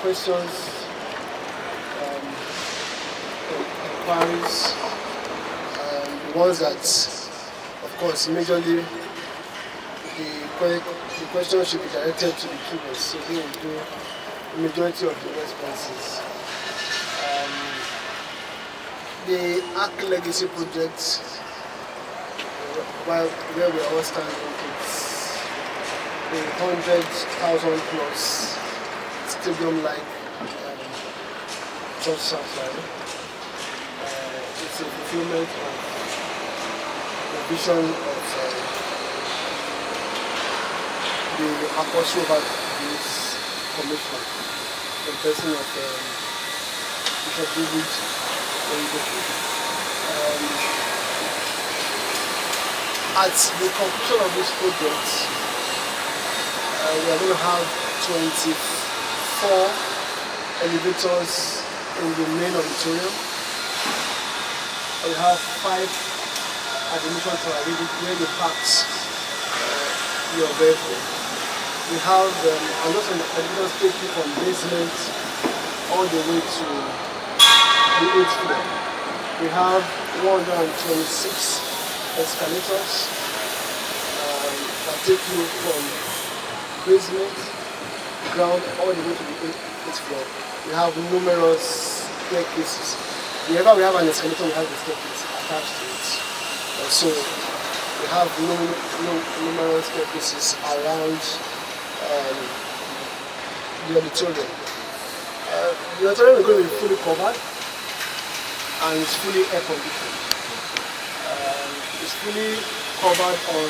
questions, inquiries, the ones that, of course, majorly the questions should be directed to the keyboards, so they will do the majority of the responses. The ARK Legacy project, where we are all standing, it's a 100,000 plus stadium-like church sanctuary. It's a fulfillment of the vision of the apostle over this commission, the person of Bishop David Oyedepo. At the conclusion of this project, we are going to have 24 elevators in the main auditorium. We have 5 at the mission tower where you park your vehicle. We have another elevators take you from basement all the way to the 8th floor. We have 126 escalators that take you from basement, ground, all the way to the 8th floor. We have numerous staircases. Wherever we have an escalator, we have the staircase attached to it. So we have numerous staircases around the auditorium. The auditorium is going to be fully covered and it's fully air conditioned. It's fully covered on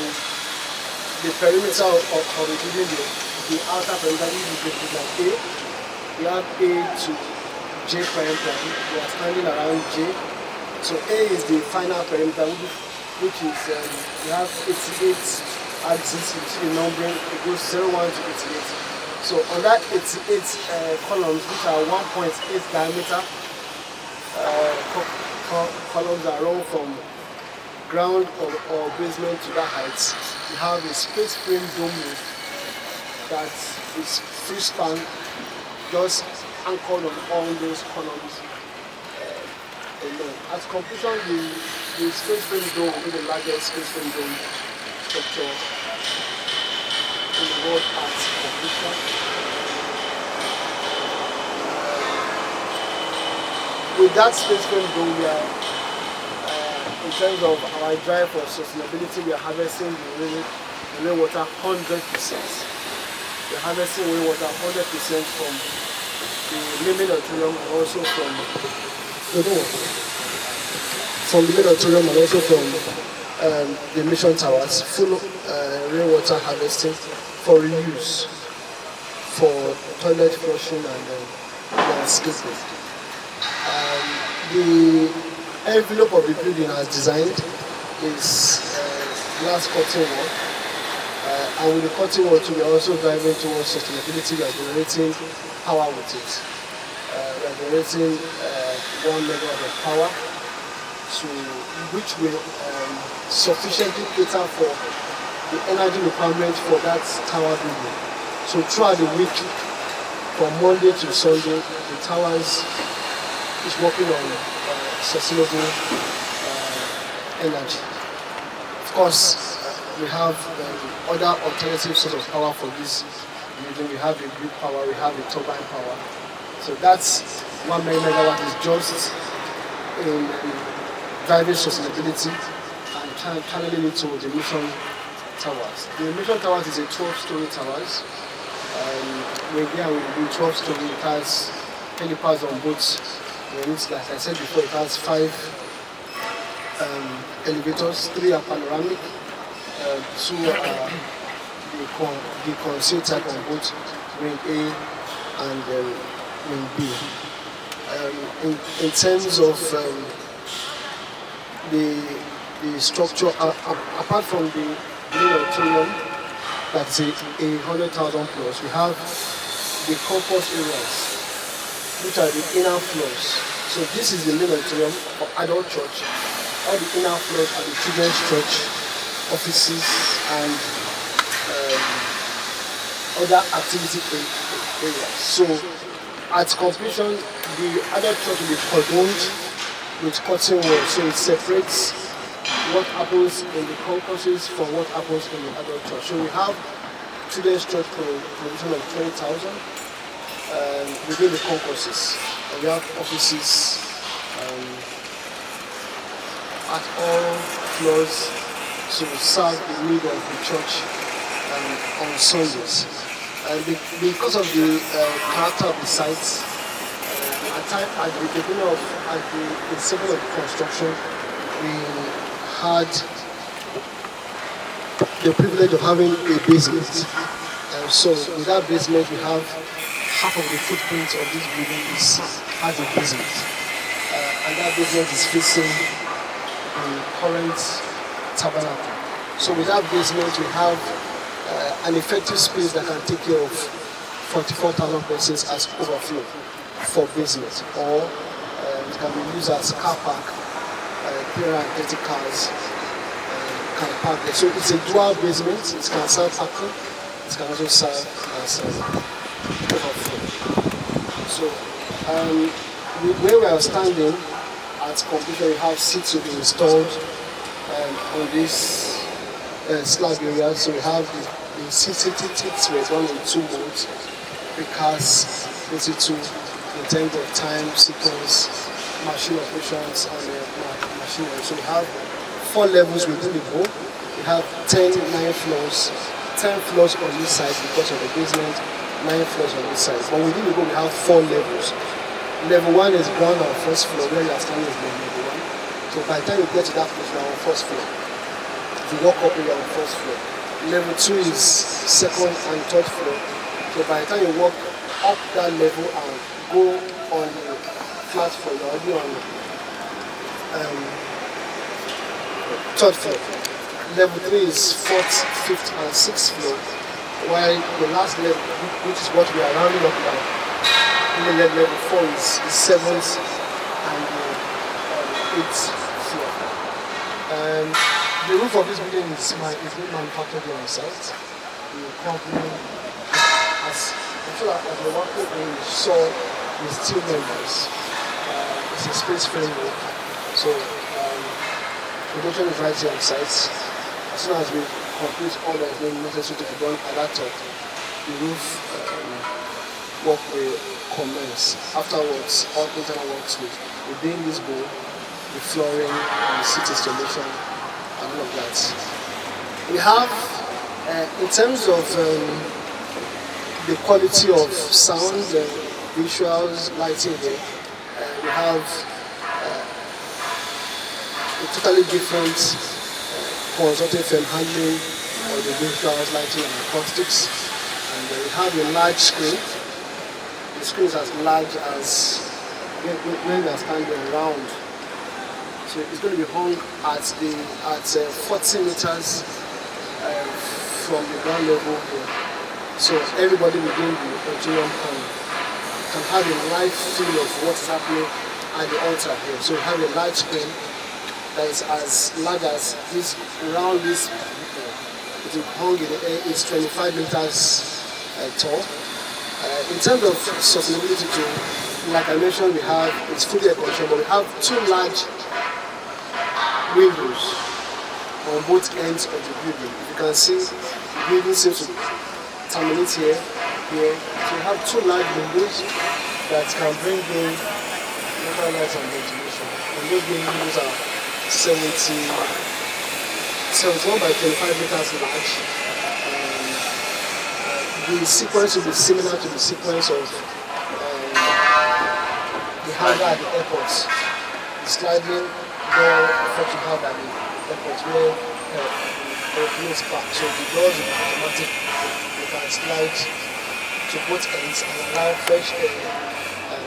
the perimeter of including the outer perimeter. This is like A. We have A to J perimeter. We are standing around J. So A is the final perimeter, which is we have 88 axes. You see the numbering. It goes 01 to 88. So on that 88 columns, which are 1.8 diameter, columns that run from ground or basement to that height. We have a space frame dome roof that is free span, just anchored on all those columns alone. At completion, the space frame dome will be the largest space frame dome structure in the world at completion. With that space frame dome, we are, in terms of our drive for sustainability, we are harvesting the rainwater 100%. We are harvesting rainwater 100% from the main auditorium and also from the main auditorium and also from the mission towers. Full rainwater harvesting for reuse, for toilet flushing and landscaping. The envelope of the building as designed is glass curtain wall, and with the curtain wall too, we are also driving towards sustainability. We are generating power with it. We are generating 1 megawatt of power, which will sufficiently cater for the energy requirement for that tower building. So throughout the week, from Monday to Sunday, the towers is working on sustainable energy. Of course, we have other alternative sources of power for this building. We have the grid power, we have the turbine power. So that's 1 megawatt is just in driving sustainability and channeling it to the mission towers. The mission towers is a 12-story towers. We're there with the 12-story. It has helipads on both. Like I said before, it has 5 elevators. 3 are panoramic, 2 are the concealed type on both wing A and wing B. In terms of the structure, apart from the main auditorium, that's a 100,000 plus, we have the campus areas, which are the inner floors. So this is the main auditorium for adult church. All the inner floors are the children's church, offices, and other activity areas. So At completion, the adult church will be cordoned with curtain walls, so it separates what happens in the concourses from what happens in the adult church. So we have children's church provision of 20,000 within the concourses. And we have offices at all floors to serve the need of the church on Sundays. And because of the character of the sites, at the beginning of the inception of the construction, we had the privilege of having a basement. So with that basement, we have half of the footprint of this building has a basement. And that basement is facing the current tabernacle. So with that basement, we have an effective space that can take care of 44,000 persons as overflow for business, or it can be used as car park. 330 cars can park there. So it's a dual basement. It can serve parking. It can also serve as overflow. So where we are standing at completion, we have seats to be installed on this slab area. So we have the seats were done in 2 modes, because into in terms of time, sequence, machine operations, and machinery. So we have 4 levels within the bowl. We have 9 floors, 10 floors on this side because of the basement, 9 floors on this side. But within the bowl, we have 4 levels. Level 1 is ground on first floor, where you are standing is level 1. So by the time you get to that place, you are on first floor. If you walk up, you are on first floor. Level 2 is second and third floor. So by the time you walk up that level and go on the flat floor, you're already on third floor. Level 3 is fourth, fifth, and sixth floor. While the last level, which is what we are rounding up now, level 4 is seventh and eighth floor. The roof of this building is being manufactured here on site. The company has, as we're working in, saw the steel members. It's a space framework. So production is right here on site. As soon as we complete all that is being necessary to be done at that top, the roof work will commence. Afterwards, all internal works will be in this bowl, the flooring, the seat installation, and all of that. We have, in terms of the quality of sound, visuals, lighting here, we have a totally different consulting firm handling the visuals, lighting, and acoustics. And we have a large screen. The screen is as large as when we are standing around. So it's going to be hung at 40 meters from the ground level here. So everybody within the auditorium can have a live feel of what's happening at the altar here. So we have a large screen that is as large as this, around this, it is hung in the air, it's 25 meters tall. In terms of sustainability too, like I mentioned, we have, it's fully air conditioned, but we have 2 large windows on both ends of the building. You can see the building seems to terminate here. So we have 2 large windows that can bring in local light and ventilation. And those windows are 71 by 25 meters large. The sequence will be similar to the sequence of the hangar at the airports. The sliding door effect you have at the airport where airplanes park. So the doors will be automatic. You can slide to both ends and allow fresh air. And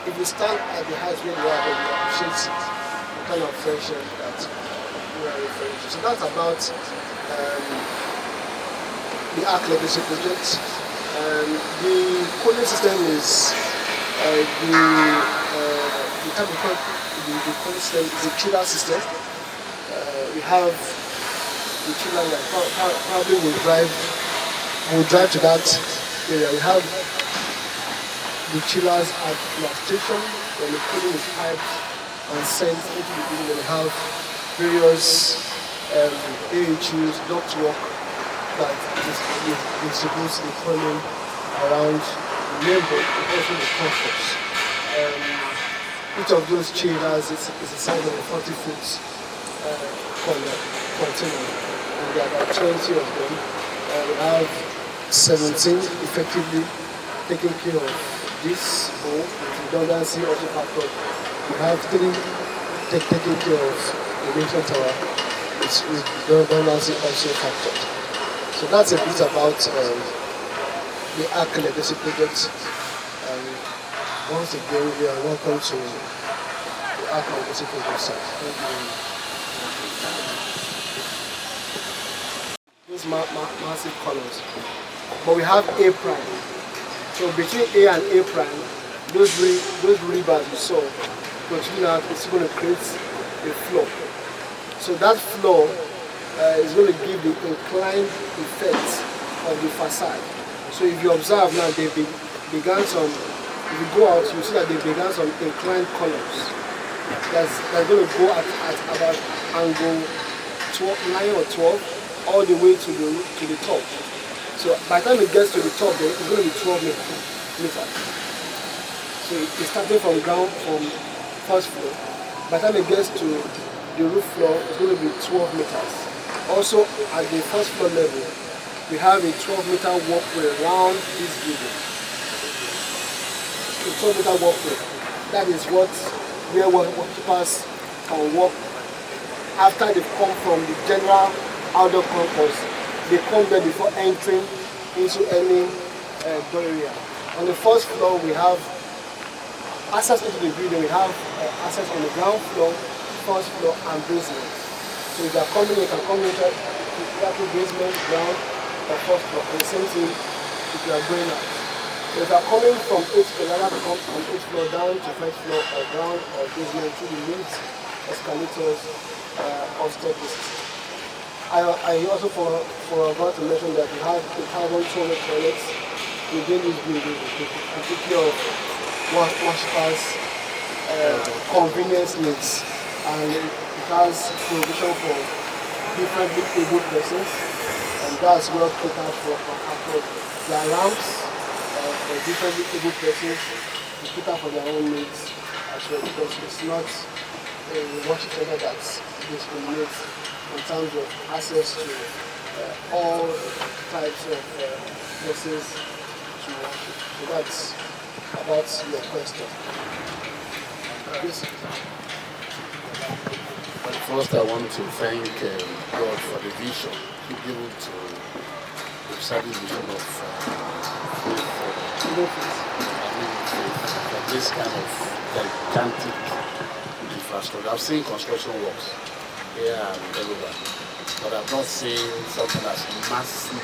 if you stand at the height where you are, then you appreciate the kind of fresh air that you are referring to. So that's about the ARK legacy project. The cooling system is the type of cooling system is a chiller system. We have the chiller that probably will drive to that area. We have the chillers at the station, when the cooling is piped and sent into the building. Then we have various AHUs, ductwork that distributes the cooling around the main boat and also the comforts. Each of those chillers is the size of a 40-foot container, and there are about 20 of them. We have 17 effectively taking care of this bowl with redundancy also factored. We have 3 taking care of the main tower with redundancy also factored. So that's a bit about the ARK legacy project. Once again, you are welcome to the ARK legacy project site. Thank you. These massive columns. But we have A prime. So between A and A prime, those rebars you saw, continue out, it's going to create a floor. So that floor is going to give the inclined effect of the facade. So if you observe now, they began some, if you go out, you see that they began some inclined columns. That's going to go at about angle 9 or 12 all the way to the top. So by the time it gets to the top, then it's going to be 12 meters. So it's starting from ground, from first floor. By the time it gets to the roof floor, it's going to be 12 meters. Also, at the first floor level, we have a 12-meter walkway around this building. A 12-meter walkway. That is where workers can walk after they've come from the general outdoor concourse. They come there before entering into any door area. On the first floor, we have access into the building. We have access on the ground floor, first floor, and basement. So if you are coming, you can come into the basement, ground, or first floor. And the same thing if you are going out. So if you are coming from 8th floor, you have to come from 8th floor down to first floor, or ground, or basement, through the lifts, escalators, or staircases. I also forgot to mention that we have a carbon toilet toilets within this building to take care of worshippers' convenience needs, and it has provision for differently able persons, and that's well catered for. There are ramps for differently able persons to cater for their own needs as well, because it's not a worship center that discriminates in terms of access to all types of places to worship. So that's about your question. First, I want to thank God for the vision given to the service vision of this kind of gigantic infrastructure. I've seen construction works here and everywhere, but I've not seen something as massive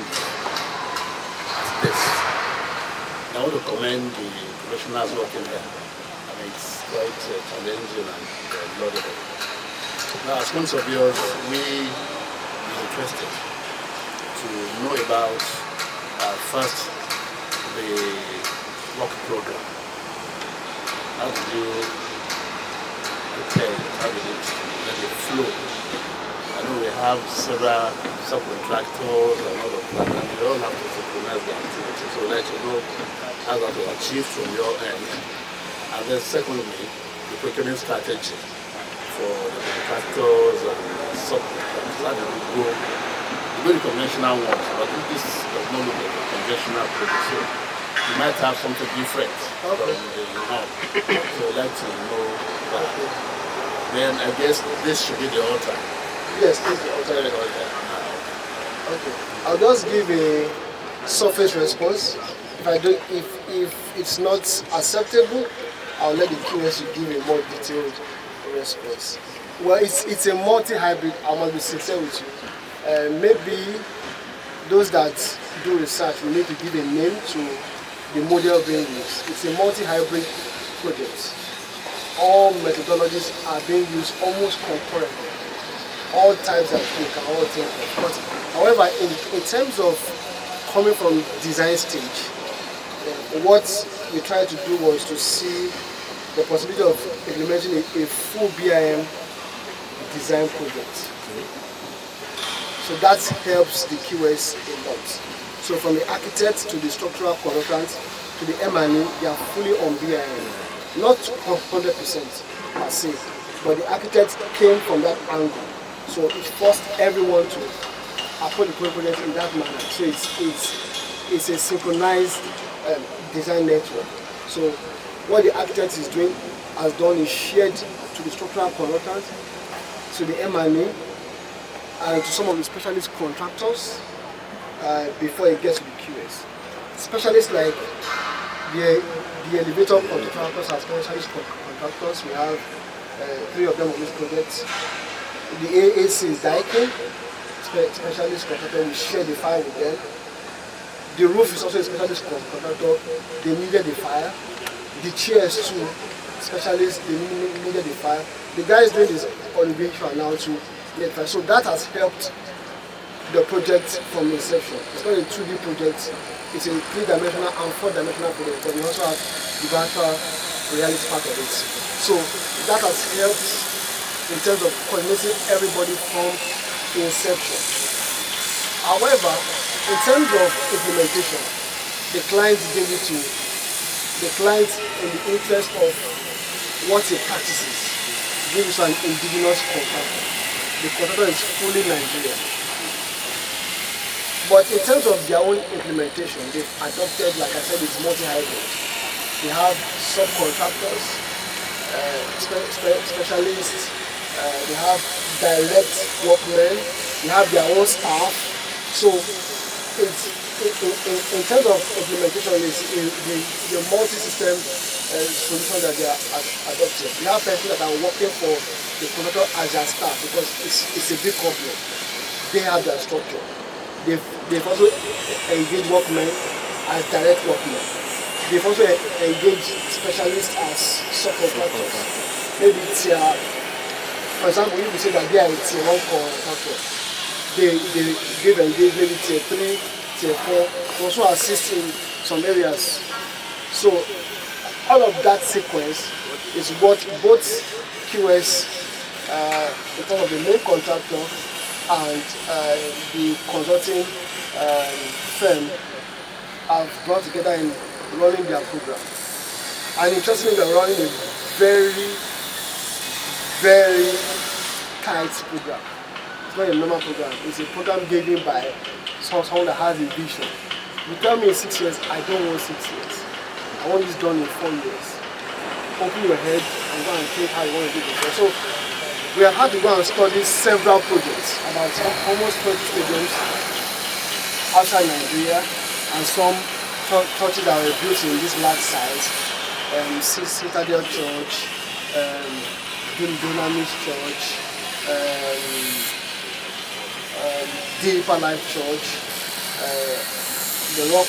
as this. I want to commend the professionals working here. I mean, it's quite challenging and laudable. Now, as sponsors, we are interested to know about first the work program. How did you prepare? How did it let it flow? I know we have several subcontractors and all of that, and we all have to synchronize the activity. So let you know how that was achieved from your end. And then secondly, the procurement strategy for the contractors and subcontractors. How did we go? We go the conventional ones, but this does not look like a conventional project. So you might have something different from the norm. So I'd like to know that. Then I guess this should be the altar. Yes, this is the altar. Okay. I'll just give a surface response. If it's not acceptable, I'll let the QS give a more detailed response. Well, it's a multi-hybrid. I must be sincere with you. Maybe those that do research will need to give a name to the model being used. It's a multi-hybrid project. All methodologies are being used almost concurrently. All types that we can all think of. But however, in terms of coming from design stage, what we tried to do was to see the possibility of implementing a full BIM design project. So that helps the QS a lot. So from the architect to the structural consultant to the M&E, they are fully on BIM. Not 100% per se, but the architect came from that angle. So it forced everyone to approach the project in that manner. So it's a synchronized design network. So what the architect has done is shared to the structural consultant, to the M&E, and to some of the specialist contractors before it gets to the QS. Specialists like the elevator contractors are specialist contractors. We have 3 of them on this project. The AAC is Daikin, specialist contractor. We share the fire with them. The roof is also a specialist contractor. They needed the fire. The chairs too, specialists, they needed the fire. The guys doing this elevation now to need fire. So that has helped the project from inception. It's not a 2D project. It's a 3-dimensional and 4-dimensional project, but we also have the virtual reality part of it. So that has helped in terms of coordinating everybody from inception. However, in terms of implementation, the client in the interest of what he practices, gives an indigenous contractor. The contractor is fully Nigerian. But in terms of their own implementation, they've adopted, like I said, it's multi-hybrid. They have subcontractors, specialists, they have direct workmen, they have their own staff. So it's, in terms of implementation, it's the multi-system solution that they are adopting. We have people that are working for the contractor as their staff because it's a big company. They have their structure. They've also engaged workmen as direct workmen. They've also engaged specialists as subcontractors. Maybe for example, if you say that they are a tier 1 contractor, they've engaged maybe tier 3, tier 4, to also assist in some areas. So all of that sequence is what both QS, in terms of the main contractor, and the consulting firm have brought together in running their program. And interestingly, they're running a very, very tight program. It's not a normal program. It's a program given by someone that has a vision. You tell me in 6 years, I don't want 6 years. I want this done in 4 years. Open your head and go and think how you want to do this. So we have had to go and study several projects, about almost 20 stadiums outside Nigeria, and some churches that were built in this large size. Citadel Church, Dunamis Church, Deeper Life Church, the Rock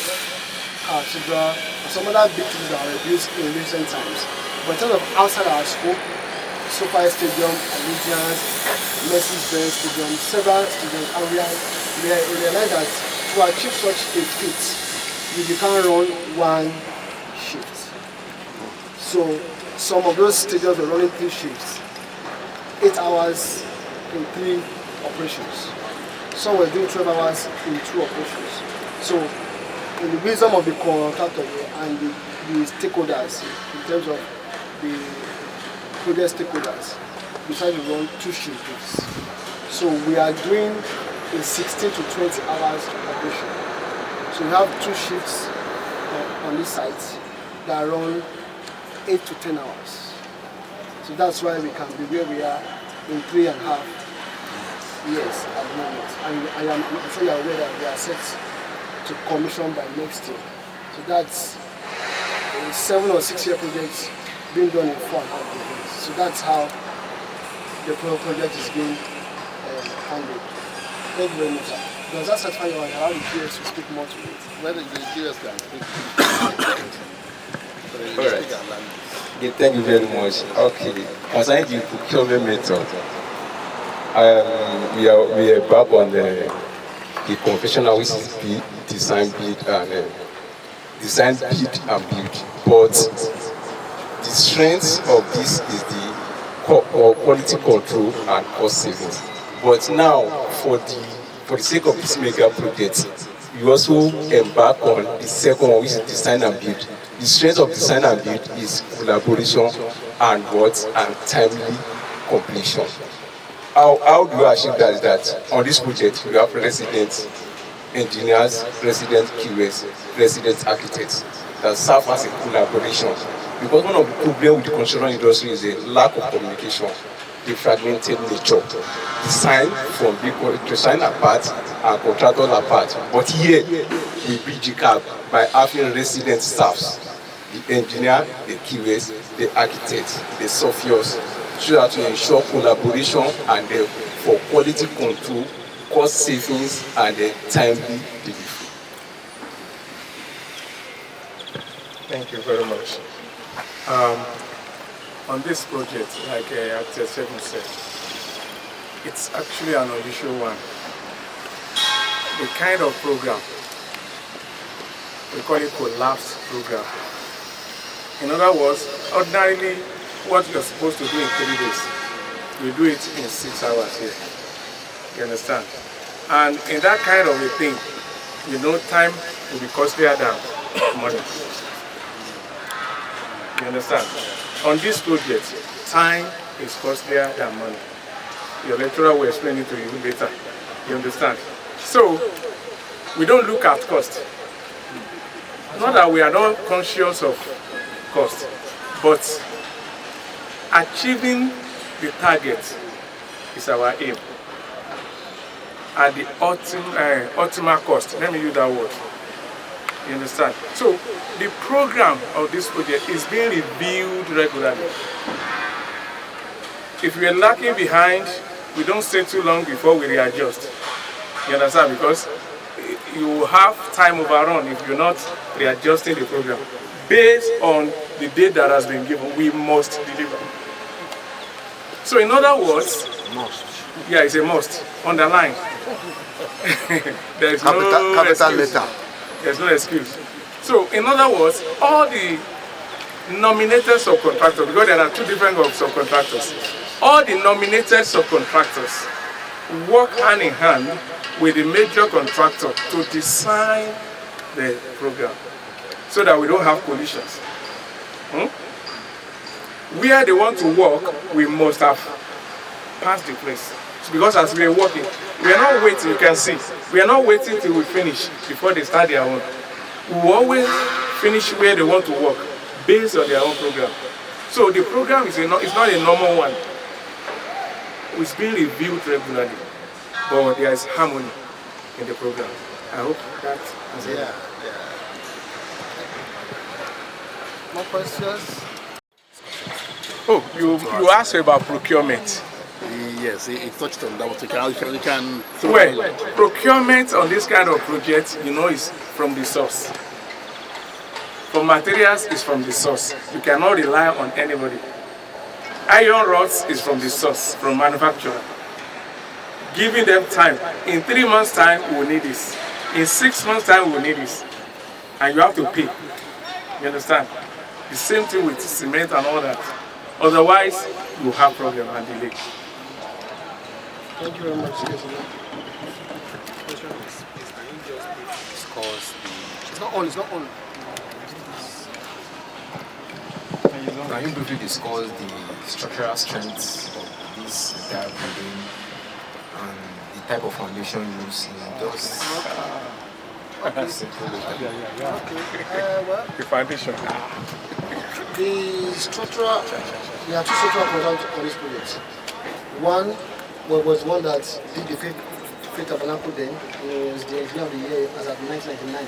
Cathedral, and some other big things that were built in recent times. But in terms of outside our scope, SoFi Stadium, Allegiance, Mercedes-Benz Stadium, several stadiums, and we realized that to achieve such a feat, you can't run one shift. So some of those stadiums were running 3 shifts, 8 hours in 3 operations. Some were doing 12 hours in 2 operations. So in the wisdom of the contractor and the stakeholders, in terms of the project stakeholders, we try to run 2 shifts. So we are doing a 16 to 20 hours operation. So we have 2 shifts on this site that run 8 to 10 hours. So that's why we can be where we are in 3.5 years at the moment. And I'm sure you're aware that we are set to commission by next year. So that's a 7 or 6 year project being done in 4.5 years. So that's how the project is being handled. Thank you very much, sir. Does that satisfy you? Allow the QS to speak more to it? Whether the QS can speak. All right. Okay, thank you very much. Okay, concerning the procurement method, we are back on the conventional, which is design, build, and build. but the strength of this is the quality control and cost savings. But now, for the sake of this mega project, we also embark on the second one, which is design and build. The strength of design and build is collaboration and timely completion. How do you achieve that? Is that on this project we have resident engineers, resident QS, resident architects that serve as a collaboration. Because one of the problems with the construction industry is a lack of communication, the fragmented nature. Design apart and contractors apart. But here we bridge the gap by having resident staffs, the engineer, the QS, the architects, the surveyors, so that to ensure collaboration and for quality control, cost savings, and timely delivery. Thank you very much. On this project, like Architect Seven said, it's actually an unusual one. The kind of program, we call it collapse program. In other words, ordinarily, what you're supposed to do in 3 days, you do it in 6 hours here. You understand? And in that kind of a thing, you know, time will be costlier than money. You understand? On this project, time is costlier than money. Your lecturer will explain it to you later. You understand? So, we don't look at cost. Not that we are not conscious of cost, but achieving the target is our aim. At the ultimate cost, let me use that word. You understand? So, the program of this project is being reviewed regularly. If we are lacking behind, we don't stay too long before we readjust. You understand? Because you will have time overrun if you're not readjusting the program. Based on the date that has been given, we must deliver. So in other words, Must. yeah, it's a must. Underline. There is Capital excuse. letter. There's no excuse. So in other words, all the nominated subcontractors, because there are two different groups of subcontractors, all the nominated subcontractors work hand in hand with the major contractor to design the program so that we don't have collisions. Where they want to work, we must have passed the place. Because as we are working, we are not waiting, you can see, we are not waiting till we finish before they start their own. We will always finish where they want to work based on their own program. So the program is not a normal one. It's being reviewed regularly, but there is harmony in the program. I hope that is it. More questions? Oh, you asked about procurement. Yes, he touched on that. You can Well, procurement on this kind of project, you know, is from the source. For materials, is from the source. You cannot rely on anybody. Iron rods is from the source, from manufacturer. Giving them time. In 3 months' time, we will need this. In 6 months' time, we will need this. And you have to pay. You understand? The same thing with cement and all that. Otherwise, you have problem and delay. Thank you very much. It's not on. Can you briefly discuss the structural strengths of this entire building and the type of foundation used in just simple Well, The foundation. the structural, there are two structural components on this project. One was one that did the Faith Tabernacle then. It was the engineer of the year as of 1999.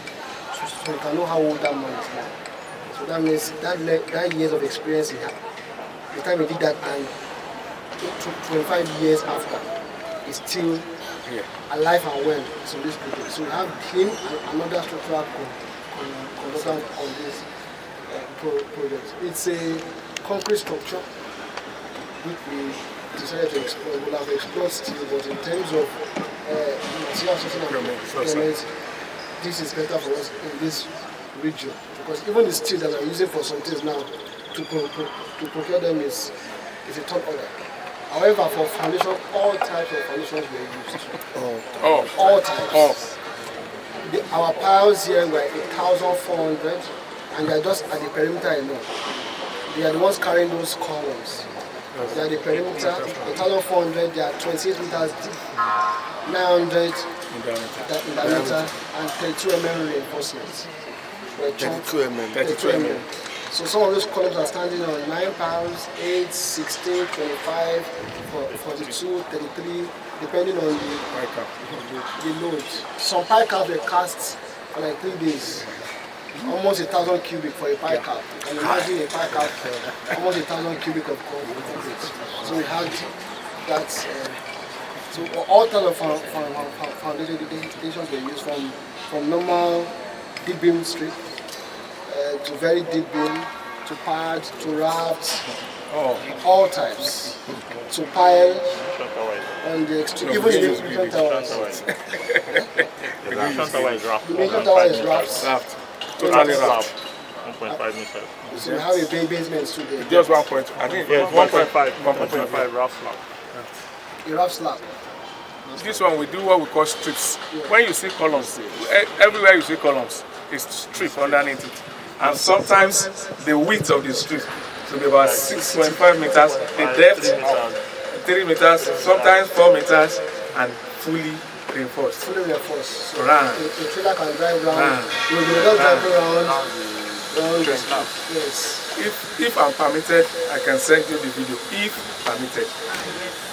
So you can know how old that man is now. So that means that years of experience he had. The time he did that and 25 years after, he's still alive and well in this project. So we have him and another structural consultant on this project. It's a concrete structure which we decided to explore. We'll have explored steel, but in terms of material sourcing and procurement, this is better for us in this region. Because even the steel that we're using for some things now to procure them is a top order. However, for foundation, all types of foundations were used. All types. Our piles here were 1,400, and they are just at the perimeter alone. They are the ones carrying those columns. They are the perimeter, 1,400, they are 28 meters deep, 900 in diameter, and 32 mm reinforcements. 32 mm. So some of those columns are standing on 9 pounds, 8, 16, 25, 42, 33, depending on the load. Some pie caps were cast for like 3 days. Almost 1,000 cubic for a pie cap. You can imagine a pie cap, almost 1,000 cubic of concrete. So we had that. So all types of foundations were used from normal deep beam strip to very deep beam, to pad, to rafts, all types. To pile on the extreme, even the extrusion towers. The extrusion tower is rough. The extrusion tower is raft. Totally rough. 1.5 meters. So we have a basement too there. Just 1 point. I think Yes, 1.5 rough slab. A raft slab. This one we do what we call strips. When you see columns, everywhere you see columns, it's strip underneath it. And sometimes the width of the strip will be about 6.5 meters, the depth 3 meters, sometimes 4 meters, and fully reinforced. Fully reinforced. So Right. the trailer can drive around. You will just drive around the strip. Yes. If I'm permitted, I can send you the video. If permitted.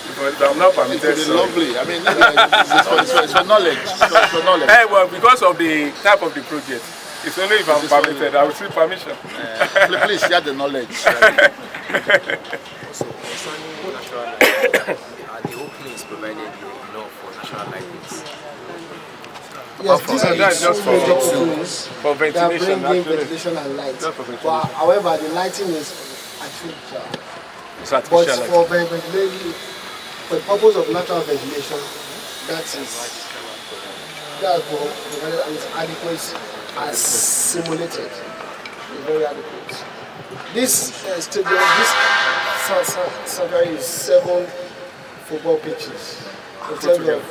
Because if I'm not permitted, It's lovely. I mean, it's for knowledge. It's for knowledge. Hey, well, because of the type of the project, it's only if I'm permitted, I will seek permission. Please share the knowledge. So concerning natural light, are the openings provided enough for natural lighting? Yes, these are that's just for ventilation. That bring in ventilation and light. But however, the lighting is artificial. It's But artificial. for ventilation, for the purpose of natural ventilation, that's what provided and it's adequate as simulated. It's very adequate. This stadium, this surgery is 7 football pitches in terms of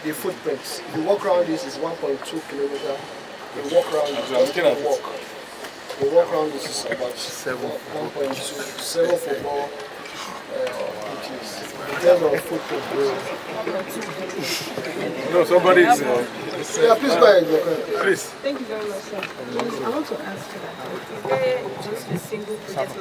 the footprints. The walk around this is 1.2 kilometers. The walk around is just a walk. The walk around this is about 1.2, 7 football pitches. In terms of footprints. No, somebody is. Yeah, please go ahead. Please. Thank you very much, sir. I want to ask you that. Is there just a single project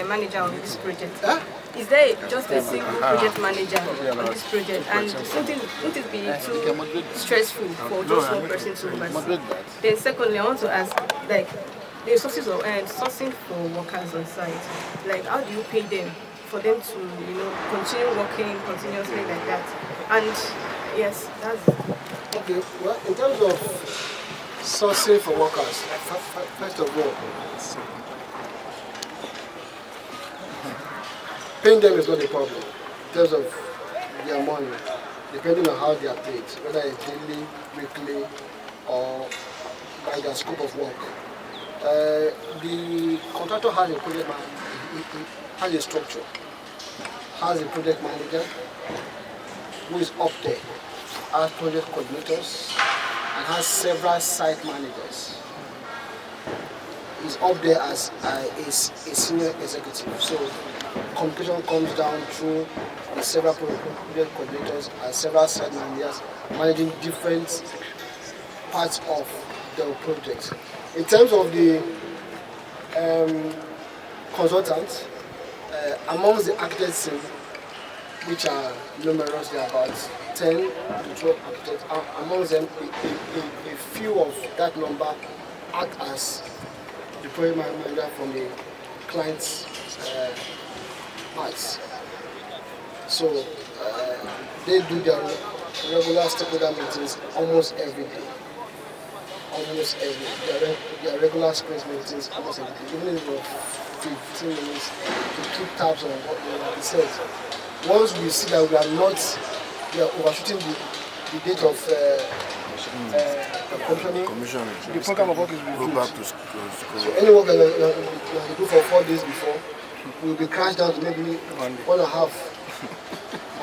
manager on this project? Huh? Is there just a single project manager on this project? And won't it be too stressful for just one person to oversee? Then secondly, I want to ask, like, the sources of sourcing for workers on site. Like, how do you pay them for them to, continue working continuously like that? And yes, that's it. Okay, well, in terms of sourcing for workers, first of all, paying them is not a problem. In terms of their money, depending on how they are paid, whether it's daily, weekly, or by their scope of work. The contractor has a project manager, has a structure, has a project manager who is up there, has project coordinators, and has several site managers. He's up there as a senior executive. So communication comes down through the several project coordinators and several site managers managing different parts of the project. In terms of the consultants, amongst the architects, which are numerous, there are about 10 to 12 architects. Amongst them, a few of that number act as the project manager from the client's parts. So they do their regular stakeholder meetings almost every day. Their regular space meetings almost every day, even if it's 15 minutes to keep tabs on what he says. Once we see that we are overshooting the date of commissioning, the program of work is reviewed. Go back to school. So any work that you do for 4 days before will be crashed down to maybe 1.5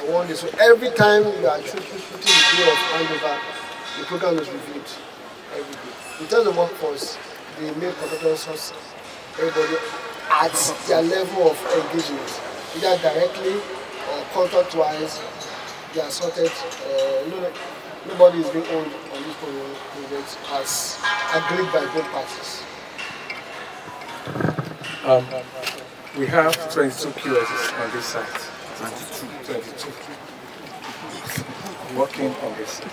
or 1 day. So every time you are shooting the day of handover, the program is reviewed every day. In terms of workforce, the main contractors, everybody at their level of engagement, either directly or contract-wise, they are sorted. Nobody is being owned on this project as agreed by both parties. We have 22 QSs on this site. 22. Working on this site.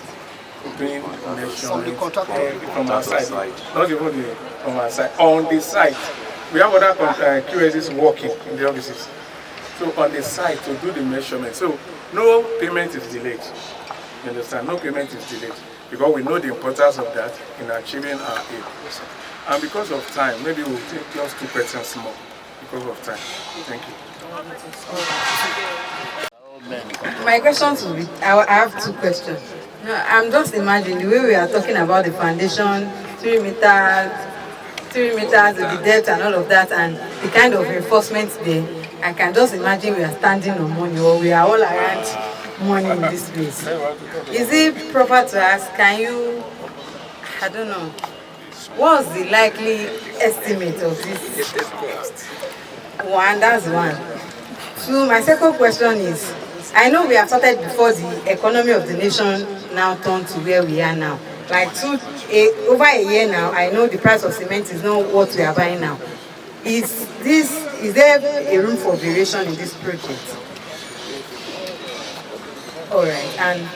Doing From the contractor. From our side. Not even from our side. On the site. We have other QSs working in the offices. So on the site to do the measurement. So no payment is delayed. You understand? No payment is delayed. Because we know the importance of that in achieving our aim. And because of time, maybe we'll take just 2 questions more. Because of time. Thank you. My questions will be, I have 2 questions. I'm just imagining the way we are talking about the foundation, 3 meters of the depth and all of that, and the kind of reinforcement there. I can just imagine we are standing on money, or we are all around money in this place. Is it proper to ask, can you, I don't know, what's the likely estimate of this? One, that's one. 2, my second question is, I know we have started before the economy of the nation now turned to where we are now. Like over a year now, I know the price of cement is not what we are buying now. Is there a room for variation in this project? All right, and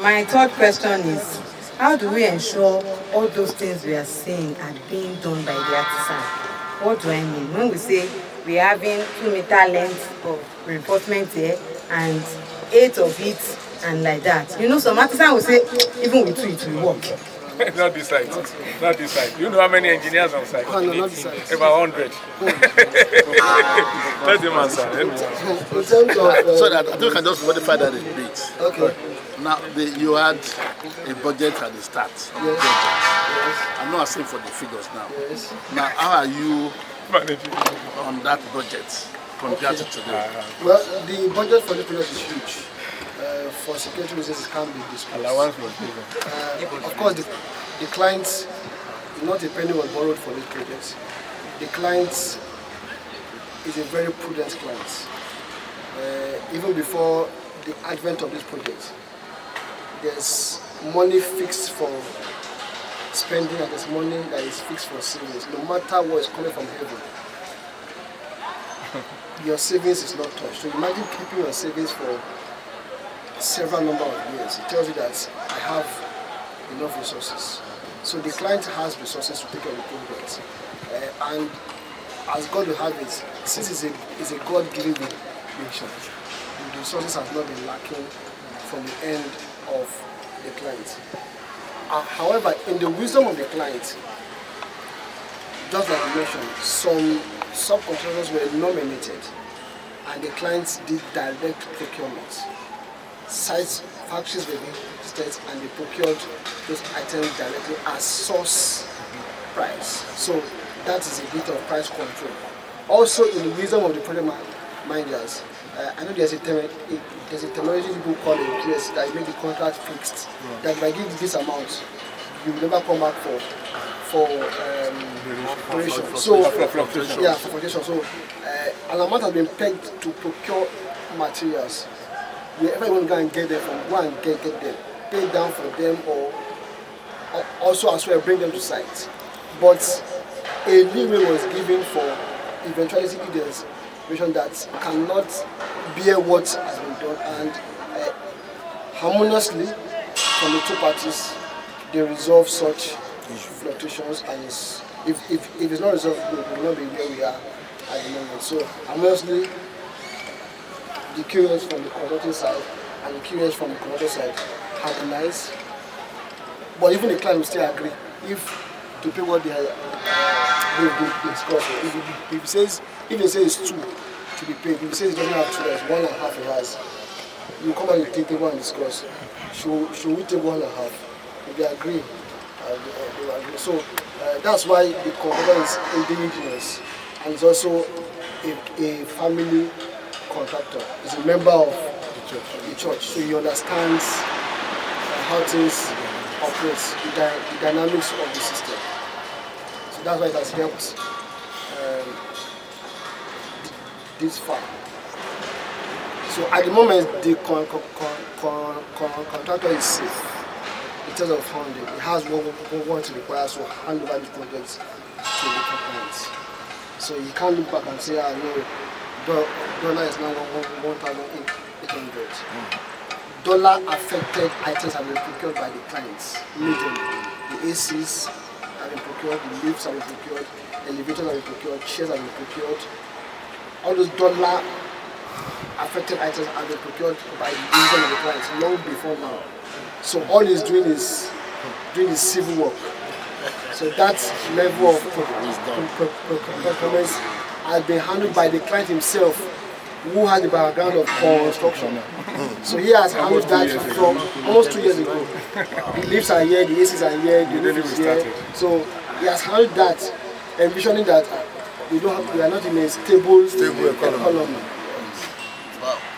my third question is, how do we ensure all those things we are saying are being done by the artisan? What do I mean? When we say we are having 2-meter length of reinforcement here and 8 of it and like that. You know, some artisan will say, even with 2 it will work. Not this side. Not this side. You know how many engineers on site? No, not this side. About 100. Let him answer. In terms of... so that I think I can just modify that a bit. Okay. Now, you had a budget at the start. Yes. I'm not asking for the figures now. Yes. Now, how are you on that budget compared to today? Well, the budget for this project is huge. For security reasons, it can't be disclosed. Of course, the client, not a penny was borrowed for this project. The client is a very prudent client. Even before the advent of this project, there's money fixed for spending and there's money that is fixed for savings. No matter what is coming from heaven, your savings is not touched. So imagine keeping your savings for several number of years. It tells you that I have enough resources. So the client has resources to take care of the project. And as God will have it, since it's a God-given mission, the resources have not been lacking from the end of the client. However, in the wisdom of the client, just like you mentioned, some subcontractors were nominated and the clients did direct procurement. Sites, factories were being visited and they procured those items directly as source price. So that is a bit of price control. Also, in the wisdom of the project managers, I know there's a terminology people call it in place that make the contract fixed. That if I give you this amount, you will never come back for duration. So yeah, for fluctuation. So an amount has been pegged to procure materials. Wherever you want to go and get them from, go and get them. Pay down for them or also as well bring them to site. But a leeway was given for eventuality leaders that cannot bear what has been done, and harmoniously from the 2 parties they resolve such fluctuations, and if it's not resolved, we will not be where we are at the moment. So harmoniously the QS from the contracting side and the QS from the contractor side harmonize, but even the client will still agree if to pay what they discussed. If they say it's 2 to be paid, if they say it doesn't have 2, there's 1.5 it has, you come and you take table and discuss. Should we take 1.5? If they agree, So that's why the contractor is ingenious, and it's also a family contractor. He's a member of the church, so he understands how things operate, the dynamics of the system. So that's why it has helped this far. So at the moment, the contractor is safe in terms of funding. It has what it requires to hand over the projects to the clients. So you can't look back and say, no, dollar is now 1,800. Dollar affected items have been procured by the clients. Majorly, the ACs have been procured, the lifts have been procured, elevators have been procured, chairs have been procured. All those dollar affected items have been procured by the division of the clients long before now. So all he's doing is doing the civil work. So that level of performance has been handled by the client himself, who has the background of construction. So he has handled that from almost 2 years ago. The lifts are here, the ACs are here, the roof is here. So he has handled that, envisioning that we are not in a stable economy.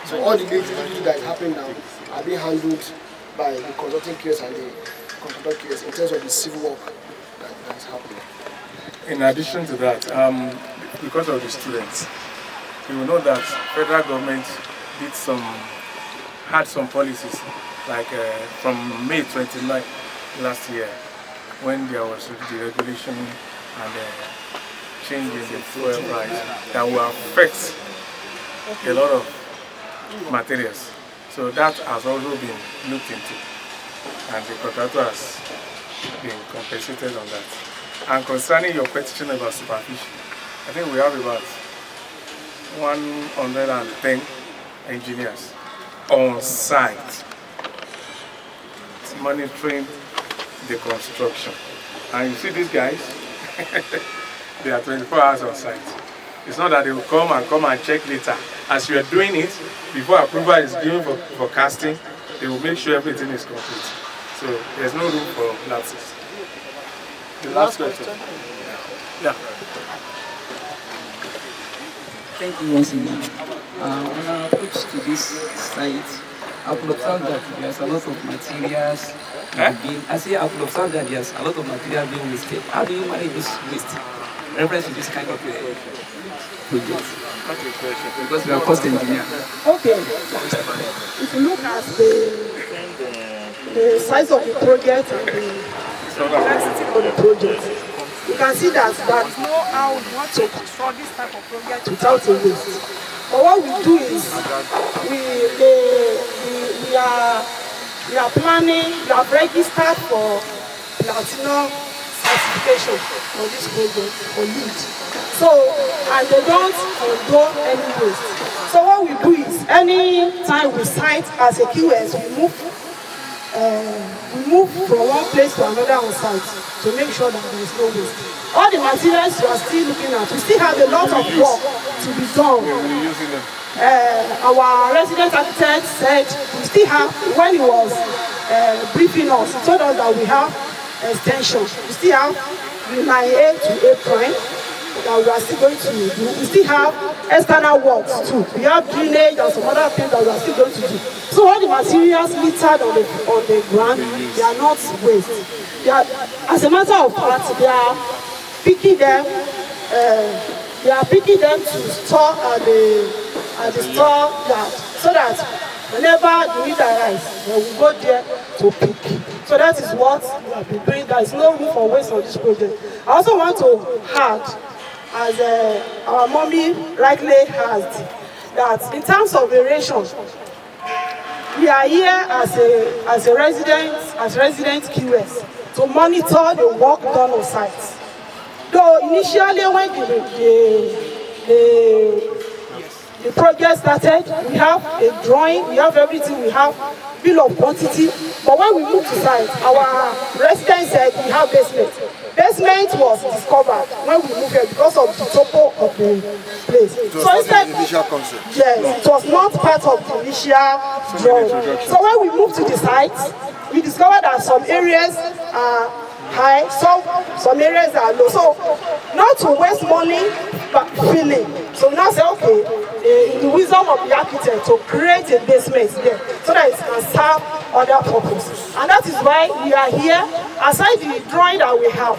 So all the activities that is happening now are being handled by the consulting case and the contractor case in terms of the civil work that is happening. In addition to that, because of the students, you will know that federal government had some policies, like from May 29 last year, when there was the regulation and change in the fuel price that will affect a lot of materials. So that has also been looked into, and the contractor has been compensated on that. And concerning your question about supervision, I think we have about 110 engineers on site monitoring the construction. And you see these guys, they are 24 hours on site. It's not that they will come and check later. As you are doing it, before approval is given for casting, they will make sure everything is complete. So there's no room for lapses. The last question. Yeah. Thank you once again. When I approach to this site, I will observe that there's a lot of materials I will observe that there's a lot of material being wasted. How do you manage this waste? Reference to this kind of project. Because we are cost engineer. Okay. If you look at the size of the project and the complexity of the project, you can see that there is no how we want to construct this type of project without a waste. But what we do is we are planning, we have registered for platinum certification for this project for lead. So, and they don't condone any waste. So what we do is, any time we site as a QS, we move from one place to another on site to make sure that there is no waste. All the materials you are still looking at, we still have a lot of work to be done. Our resident architect said we still have, when he was briefing us, he told us that we have extension. We still have 9A to A prime that we are still going to do. We still have external works too. We have drainage and some other things that we are still going to do. So all the materials littered on the ground, they are not waste. As a matter of fact, they are picking them. They are picking them to store at the store yard, so that whenever the need arrives, they will go there to pick. So that is what we have been doing. There is no room for waste on this project. I also want to add, as our mommy rightly asked, that in terms of aeration, we are here as resident QS to monitor the work done on site. Though initially when the project started, we have a drawing, we have everything, we have bill of quantity. But when we moved to site, our residents said we have basement. Basement was discovered when we moved here because of the topo of the place. It was not the initial concept. Yes, it was not part of the initial drawing. So when we moved to the site, we discovered that some areas are high, some areas are low. So not to waste money but filling. So we now say, okay, in the wisdom of the architect to create a basement there so that it can serve other purposes. And that is why we are here. Aside the drawing that we have,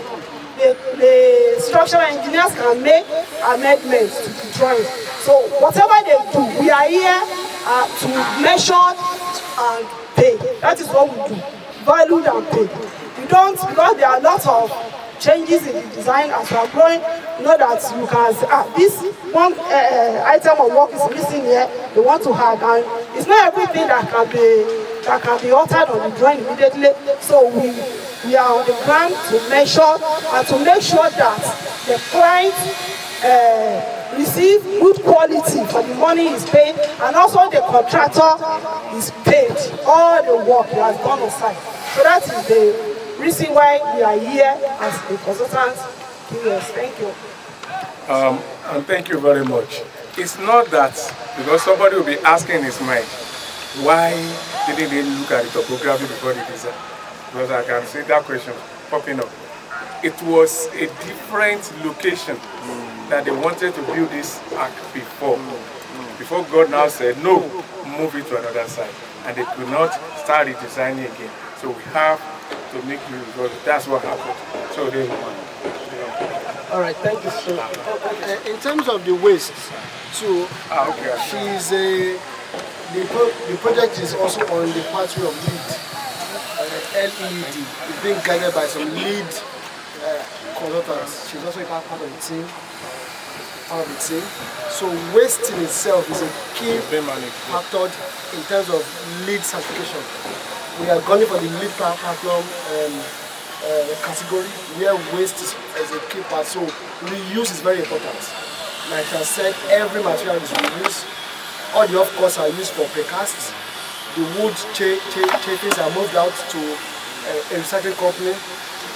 the structural engineers can make amendments to the drawing. So whatever they do, we are here to measure and pay. That is what we do. Value and pay. We don't, because there are lots of changes in the design as we are growing, you know that you can say, this one item of work is missing here, they want to add, and it's not everything that can be altered on the drawing immediately. So we are on the ground to measure and to make sure that the client receive good quality for the money is paid, and also the contractor is paid all the work he has done on site. So that is the reason why we are here as a consultant. Yes, thank you. And thank you very much. It's not that because somebody will be asking in his mind, why didn't they look at the topography before the design? Because I can see that question popping up. It was a different location that they wanted to build this ARK before. Before God now said, no, move it to another side. And they could not start redesigning again. So we have to make do because that's what happened. So they all right, thank you, sir. In terms of the waste, so the project is also on the pathway of lead, LED. It's being guided by some lead consultants. She's also a part of the team. So waste in itself is a key factor in terms of lead certification. We are going for the lead platform category where waste is a key part. So reuse is very important. Like I said, every material is reused. All the off-cuts are used for precasts. The wood chafings are moved out to a recycling company.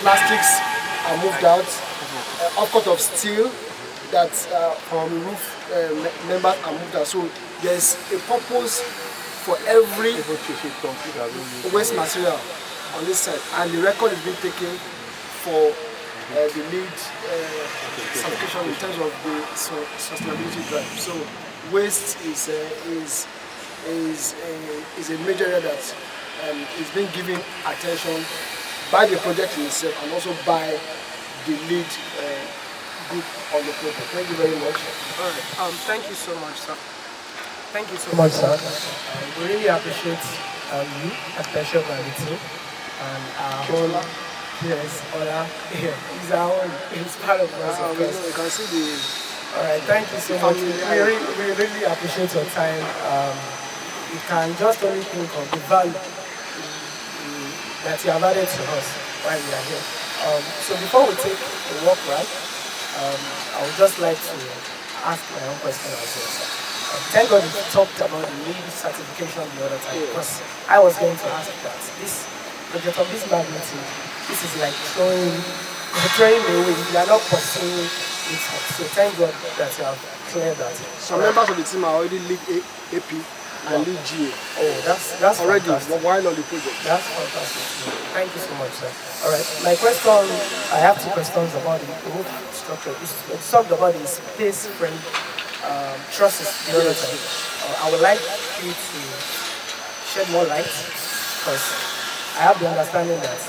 Plastics are moved out. Off-cut of steel that from roof members are moved out. So there's a purpose for every waste material on this side, and the record is being taken for the lead certification in terms of the sustainability drive. So waste is a major area that is being given attention by the project itself and also by the lead group on the project. Thank you very much. All right. Thank you so much, sir. Thank you so much, sir. We really appreciate you, attention and the team, and our whole order here. He's our own. He's part of us. You can see the. All right. Thank you so much. We really appreciate your time. You can just only think of the value that you have added to us while we are here. So before we take a walk right, I would just like to ask my own question as well, sir. Thank God you talked about the lead certification the other time, because I was going to ask that this project of this magnitude, this is like throwing away. You are not pursuing it. So thank God that you have cleared that. Some members of the team are already lead AP and lead GA. Oh, that's already fantastic. while on the project. That's fantastic. Thank you so much, sir. All right, my question, I have two questions about the roof structure. You talked about the space frame trusses the other time. I would like you to shed more light, because I have the understanding that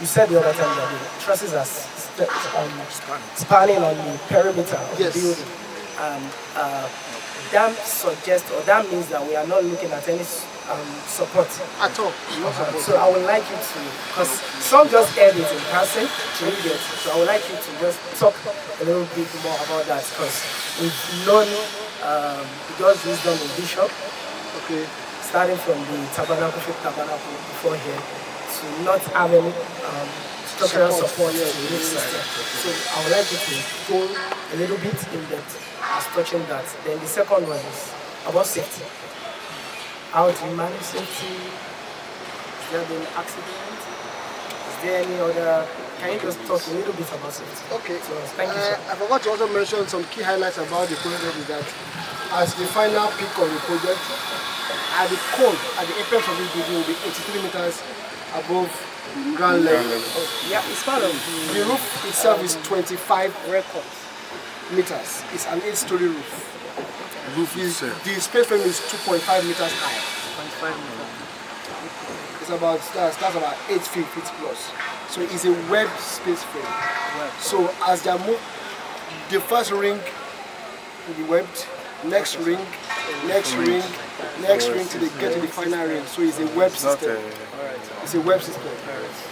you said the other time that the trusses are spanning on the perimeter of the building. That suggests, or that means that we are not looking at any support at all. So I would like you to, because some just heard it in passing, so I would like you to just talk a little bit more about that, because we've known God's wisdom in Bishop, starting from the tabernacle before here, to not have any structural support to the roof system. So I would like you to go a little bit in depth as touching that. Then the second one is about safety. How do you manage safety? Is there been an accident? Is there any other? Can you just talk a little bit about safety? Okay. So, thank you, sir. I forgot to also mention some key highlights about the project is that as the final peak of the project, at the cone, at the apex of this building will be 83 meters above ground level. Yeah, it's part of The roof itself is 25 meters. It's an 8-story roof. The space frame is 2.5 meters high. 0.5 meters. It's about that's about 8 feet plus. So it's a web space frame. So as they move, the first ring will be webbed, next ring till they get to the final ring. So it's a web system. It's a web system.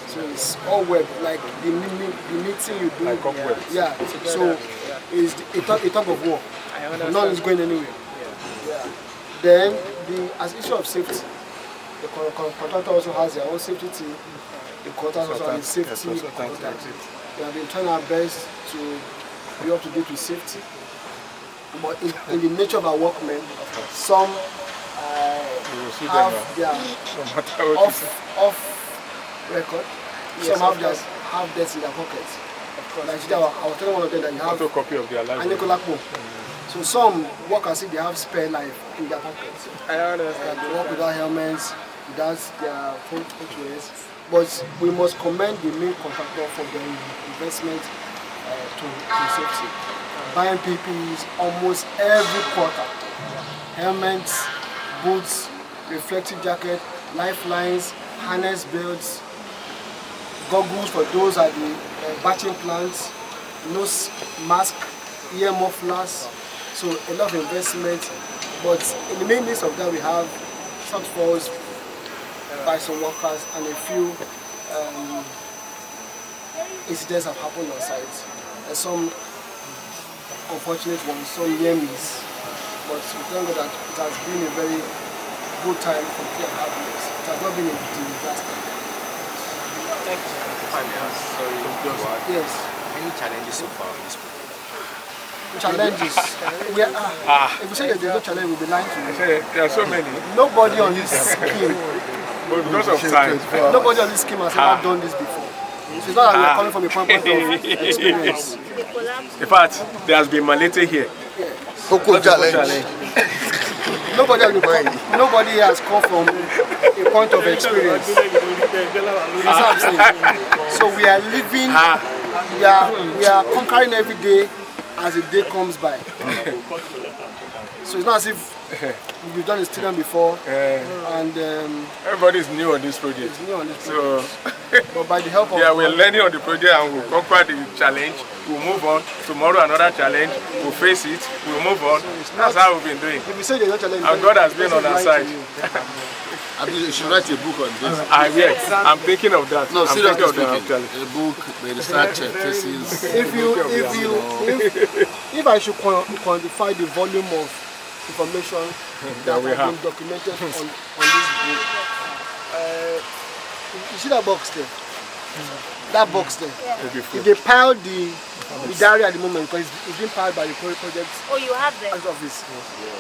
So it's all web, like the knitting you do. Like web. Yeah. So it's a tug of war. None is going anywhere. Yeah. Then as issue of safety, the contractor also has their own safety team. The contractor also has a safety contact. We have been trying our best to be up to date with safety. But in the nature of our workmen, some have their off record. Some have debts in their pockets. Like today, I was telling one of them that you have a copy of their life. So some work as if they have spare life in their pockets. I understand. They work without helmets, without their footwears. But we must commend the main contractor for their investment to safety. Buying PPEs almost every quarter. Helmets, boots, reflective jacket, lifelines, harness belts, goggles for those at the batching plants, nose mask, ear mufflers. So a lot of investment. But in the main list of that we have shortfalls by some workers and a few incidents have happened on site. Some unfortunate ones, some near miss. But we thank God that it has been a very good time for 3.5 years. It has not been a disaster. Thank you. Yes. Any challenges so far on this project? Challenges. If we say that there's no challenge, we'll be lying to you. There are so many. Nobody on this scheme, But because of time. nobody on this scheme has ever done this before. So it's not that we're coming from a point of experience. In fact, there has been Malete here. Nobody has come from a point of experience. That's what I'm saying. So we are living, we are conquering every day as the day comes by. So it's not as if you've done a stadium before and everybody is new on this project. it's new on this So but by the help of we're learning on the project and we'll conquer the challenge. We'll move on. Tomorrow another challenge. We'll face it. We'll move on. That's how we've been doing. if you say there's no challenge, And God has been on our side. I mean, you should write a book on this. Yes, I'm thinking of that. No, I'm seriously thinking of speaking, a book, the research thesis. if I should quantify the volume of information that we has have been documented on this book, you see that box there? That box there. If they pile the diary at the moment, because it's being piled by the project. Oh, you have them? Office.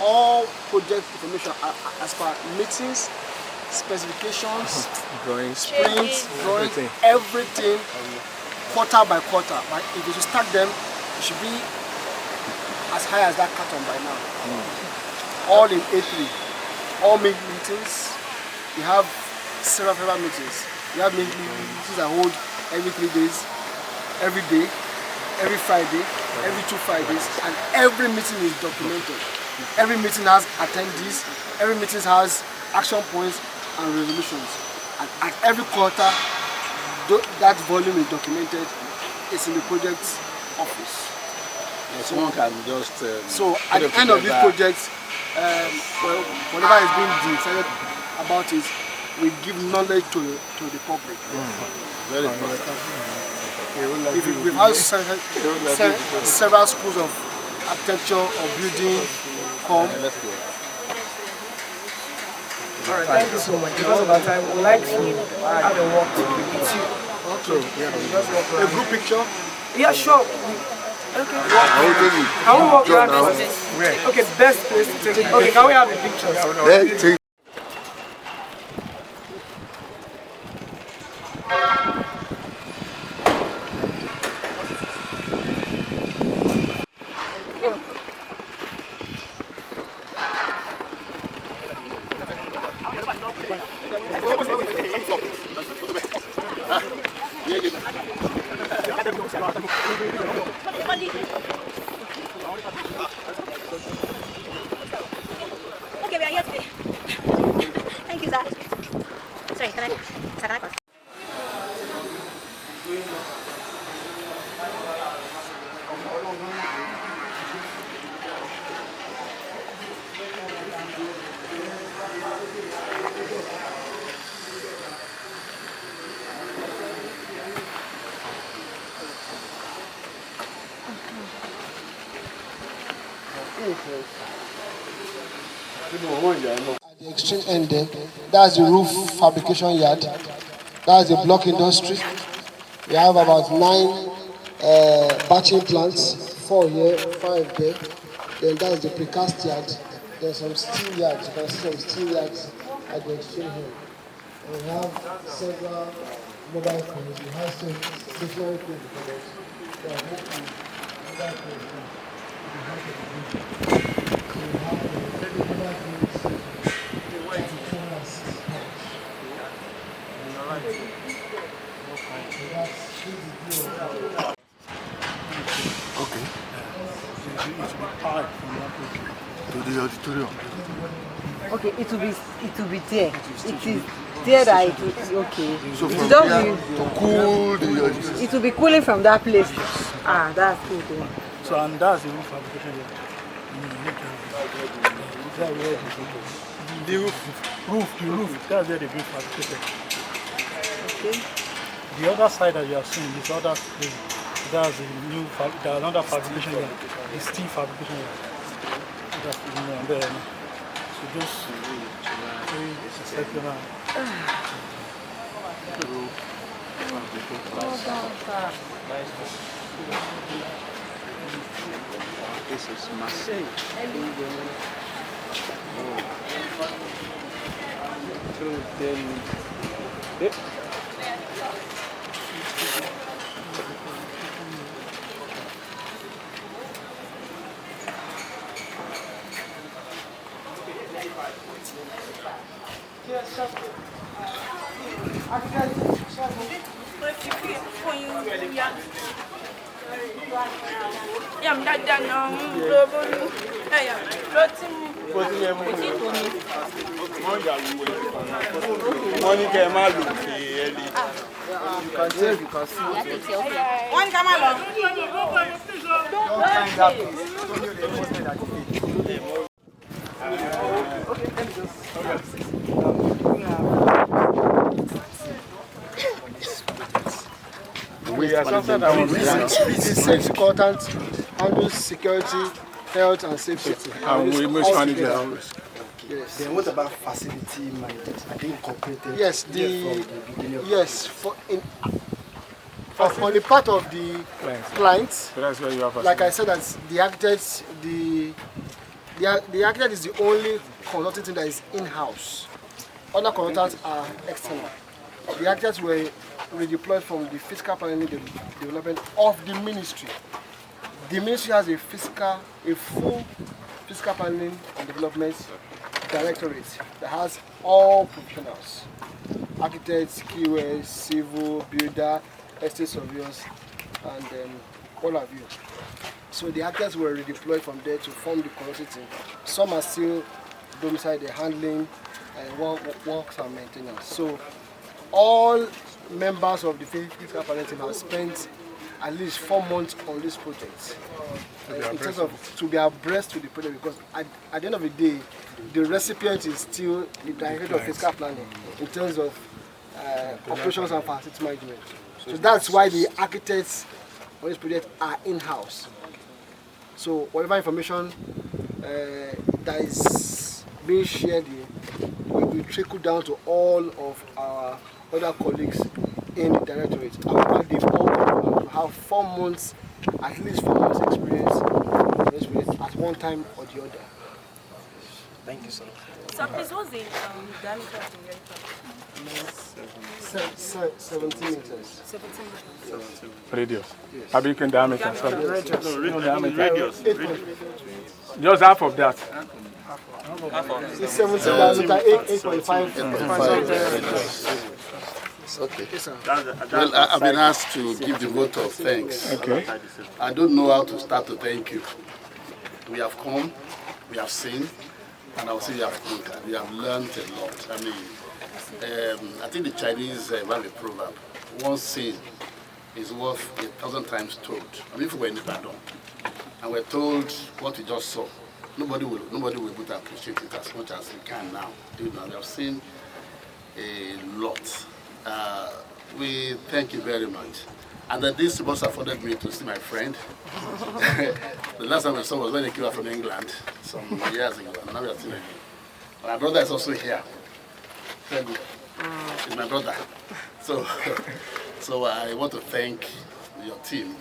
All project information as per meetings, specifications, sprints, drawings, everything quarter by quarter. But if you should stack them, it should be as high as that carton by now. All in A3. All meetings. We have several meetings. We have meetings that hold every 3 days, every day, every Friday, every 2 Fridays, and every meeting is documented. Every meeting has attendees, every meeting has action points and resolutions. And at every quarter, that volume is documented. It's in the project office. Someone can just. So at the end of this project, whatever is being decided about it, we give knowledge to the public. Very important. We've had several schools of architecture or building come. Alright, thank you so much. Because of our time, we'd like to have a walk with you. Okay. A group picture? Yeah, sure. Okay. Can we walk around this? Okay, best place to take it. Okay, can we have a picture? Okay, we are here today. Thank you, sir. Sorry, can I pass? At the extreme end there, that's the roof fabrication yard. That's the block industry. We have about 9 batching plants, 4 here, 5 there. Then that's the precast yard. There's some steel yards. You can see some steel yards at the extreme here. And we have several mobile cranes. We have some stationary cranes because they are mobile cranes. We have the mobile cranes. Okay. It will be high from that place to the auditorium. Okay, it will be there. It is there that it will be okay. So It from will just there be, to cool the auditorium. it will be cooling from that place. Ah, that's good. Then. So, and that's the roof fabrication here. The roof, that's where the roof fabrication. Okay. The other side that you are seeing, this other place, that's the new, another fabrication here, the steel fabrication here. That's there. So just very exceptional. This is massive. One camera. We are something that will this is important, handles security, health and safety. And we must manage the hours. Yes. Then what about facility management? Are they incorporated? Yes, from the beginning of yes, on the part of the clients, So that's where you have like I said, that's the architects, the architect is the only consulting thing that is in-house. Other consultants are external. The architects were redeployed from the physical planning development of the ministry. The ministry has a full physical planning and development directorate that has all professionals: architects, QS, civil, builder, estate surveyors, and all of you. So the architects were redeployed from there to form the consulting team. Some are still domiciled, they're handling works and maintenance. So all members of the physical planning team have spent at least 4 months on this project in terms of to be abreast to the project, because at the end of the day, the recipient is still the director of physical planning in terms of operations and facility management. So that's why the architects on this project are in-house. So whatever information that is being shared here will trickle down to all of our other colleagues in the directorate. However, they've all to have 4 months, at least 4 months experience at one time or the other. Thank you, sir. So please, what's the diameter of the reactor? 17 meters. 17 meters. Radius. How big can diameter? Sorry. No, diameter. Radius. Just half of that. It's 17 diameter, 8.5. Okay. Well, I've been asked to give the vote of thanks. Okay. I don't know how to start to thank you. We have come, we have seen, and I would say you have conquered. You have learned a lot. I mean, I think the Chinese have a proverb: one sin is worth 1,000 times told. I mean, if we were in Ibadan and we're told what we just saw, nobody will be able to appreciate it as much as we can now. You know, we have seen a lot. We thank you very much. And then this must have afforded me to see my friend. The last time I saw was when he came out from England some years ago, and now we are seeing again. My brother is also here. He's my brother. So I want to thank your team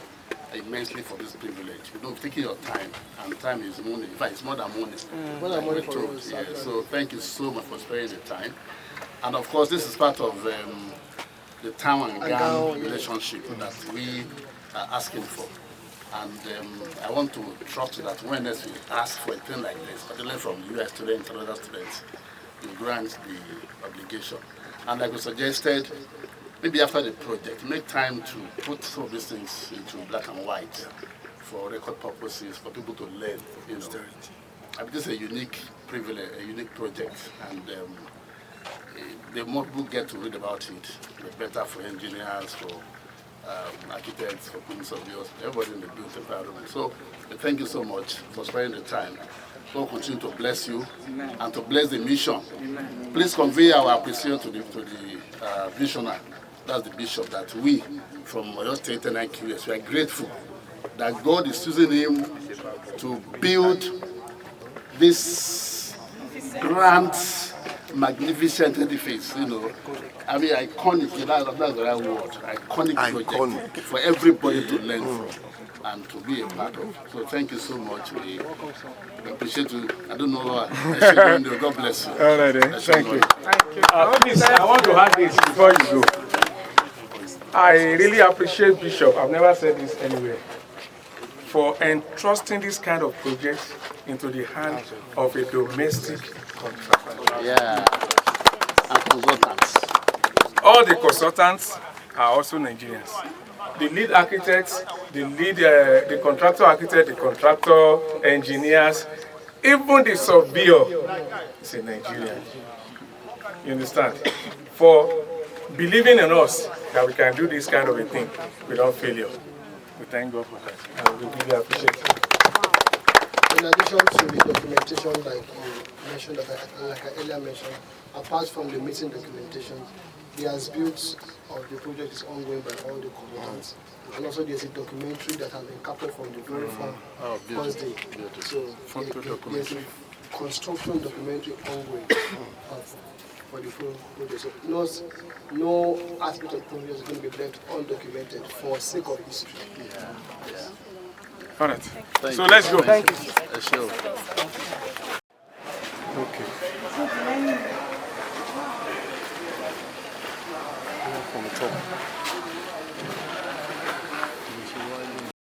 immensely for this privilege. You know, taking your time, and time is money. In fact, it's more than money. More than money for us. Yeah. So thank you so much for sparing the time. And of course, this is part of the town and gown relationship that we are asking for. And I want to trust that when next we ask for a thing like this, particularly from US students and other students, you grant the obligation. And like we suggested, maybe after the project, make time to put some of these things into black and white for record purposes, for people to learn. You know, I mean, this is a unique privilege, a unique project, and the more people get to read about it, the better for engineers, for architects, for police surveyors, everybody in the built environment. So thank you so much for spending the time. God continue to bless you and to bless the mission. Please convey our appreciation to the visionary, that's the bishop, that we from Ogun State and ingenious, we are grateful that God is using him to build this grand, magnificent edifice, you know. I mean, iconic, that's the right word, iconic project for everybody to learn from and to be a part of. So thank you so much. We appreciate you. I don't know, God bless you. All right, then. Thank you. Please, I want to add this before you go. I really appreciate Bishop, I've never said this anywhere, for entrusting this kind of projects into the hands of a domestic contractor. Yeah, and consultants. All the consultants are also Nigerians. The lead architects, the contractor architect, the contractor engineers, even the surveyor is a Nigerian. You understand? For believing in us that we can do this kind of a thing without failure. We thank God for that, and we really appreciate it. In addition to the documentation, like you mentioned, like I earlier mentioned, apart from the meeting documentation, the as-built of the project is ongoing by all the components. And also there's a documentary that has been captured from the very first day. So there's a construction documentary ongoing for the full project. So no aspect of the project is going to be left undocumented for sake of history. All right. So let's go. Thank you. Sure. Okay. From the top.